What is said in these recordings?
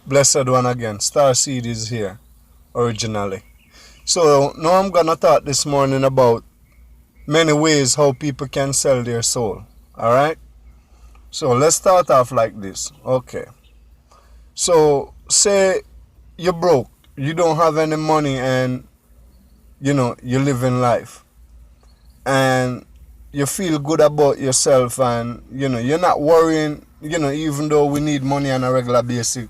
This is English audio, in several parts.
Blessed one again. Starseed is here originally. So now I'm gonna talk this morning about many ways how people can sell their soul. Alright? So let's start off like this. Okay. So say you're broke, you don't have any money, and you're living life. And you feel good about yourself, and you're not worrying, even though we need money on a regular basis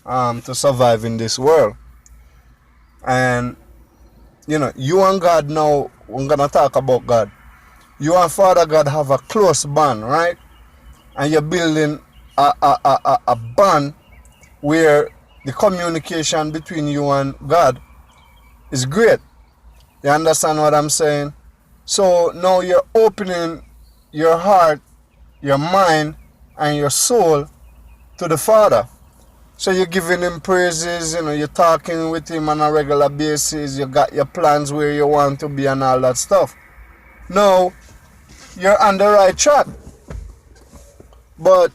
to survive in this world. And you and God now, we're gonna talk about God. You and Father God have a close bond, right? And you're building a bond where the communication between you and God is great. You understand what I'm saying? So now you're opening your heart, your mind, and your soul to the Father. So you're giving him praises, you're talking with him on a regular basis, you got your plans where you want to be and all that stuff. Now, you're on the right track. But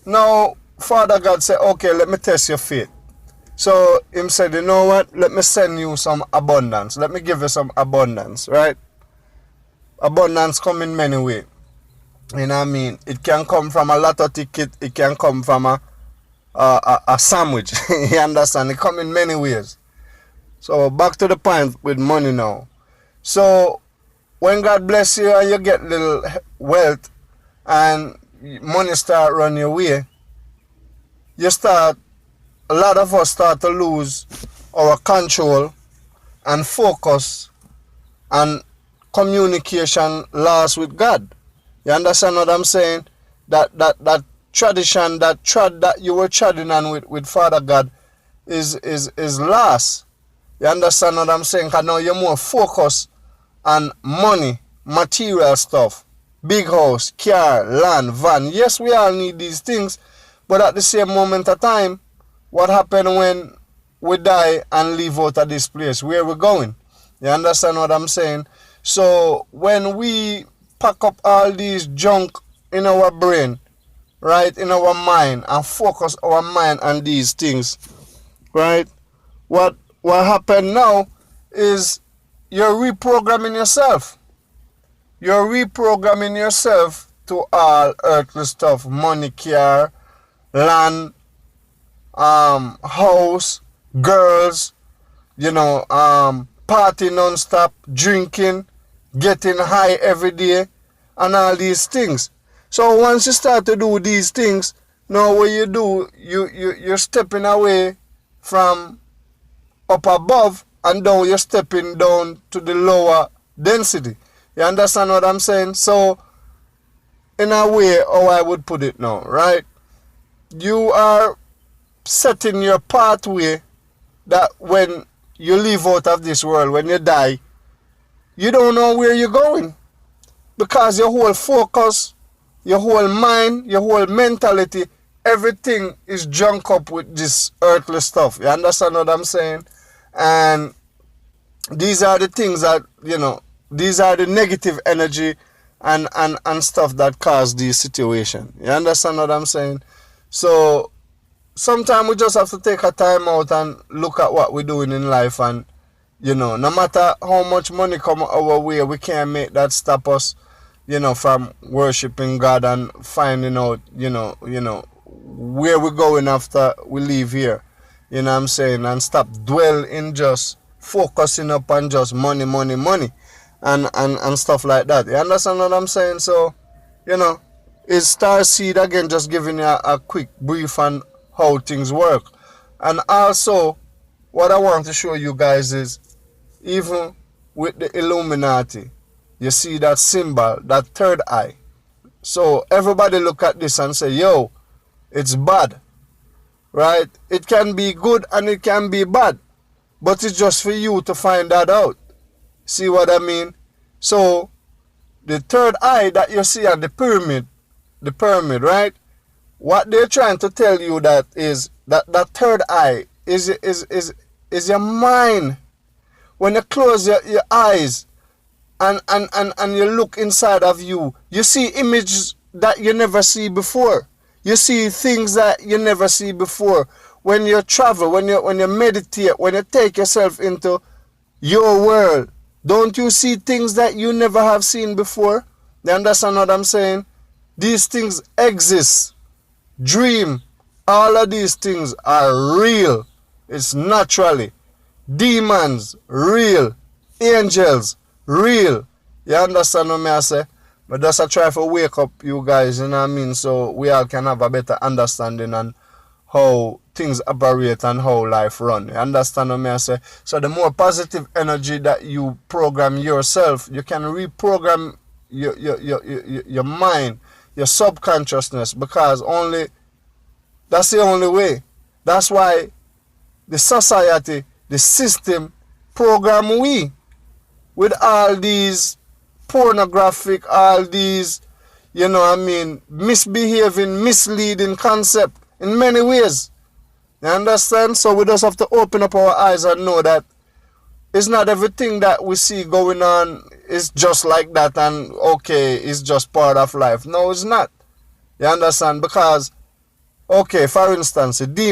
now, Father God said, okay, let me test your faith. So him said, you know what? Let me send you some abundance. Let me give you some abundance, right? Abundance come in many ways. You know what I mean? It can come from a lotto ticket. It can come from a sandwich. You understand? It come in many ways. So back to the point with money now. So when God bless you and you get little wealth and money start run your way, a lot of us start to lose our control and focus and communication loss with God. You understand what I'm saying? That tradition, that you were treading on with Father God is lost. You understand what I'm saying? Because now you're more focused on money, material stuff, big house, car, land, van. Yes, we all need these things, but at the same moment of time, what happened when we die and leave out of this place? Where we going? You understand what I'm saying? So when we pack up all these junk in our brain, right, in our mind, and focus our mind on these things, right? What happened now is you're reprogramming yourself. You're reprogramming yourself to all earthly stuff, money, car, land, house, girls, party non-stop, drinking, getting high every day, and all these things. So once you start to do these things, now what you do, you're stepping away from up above, and down you're stepping down to the lower density. You understand what I'm saying? So in a way, how I would put it now, right? You are setting your pathway that when you leave out of this world, when you die, you don't know where you're going. Because your whole focus, your whole mind, your whole mentality, everything is drunk up with this earthly stuff. You understand what I'm saying? And these are the things that, these are the negative energy and stuff that cause these situations. You understand what I'm saying? So sometimes we just have to take a time out and look at what we're doing in life, and no matter how much money come our way, we can't make that stop us, from worshiping God and finding out, where we're going after we leave here. You know what I'm saying? And stop dwelling just focusing up on just money, money, money, and stuff like that. You understand what I'm saying? So, is Star Seed again just giving you a quick brief on how things work. And also, what I want to show you guys is, even with the Illuminati, you see that symbol, that third eye. So everybody look at this and say, yo, it's bad, right? It can be good and it can be bad, but it's just for you to find that out. See what I mean? So the third eye that you see on the pyramid, right? What they're trying to tell you that is that third eye is your mind. When you close your eyes and you look inside of you, you see images that you never see before. You see things that you never see before. when you travel, when you meditate, when you take yourself into your world, don't you see things that you never have seen before? You understand what I'm saying? These things exist. Dream. All of these things are real. It's naturally. Demons, real. Angels, real. You understand what I say? But just I try to wake up you guys, you know what I mean? So we all can have a better understanding on how things operate and how life run. You understand what I say? So the more positive energy that you program yourself, you can reprogram your mind, your subconsciousness, because that's the only way. That's why the society, the system program we with all these pornographic, all these, you know what I mean, misbehaving, misleading concept in many ways. You understand? So we just have to open up our eyes and know that it's not everything that we see going on is just like that and okay, it's just part of life. No, it's not. You understand? Because, okay, for instance, a demon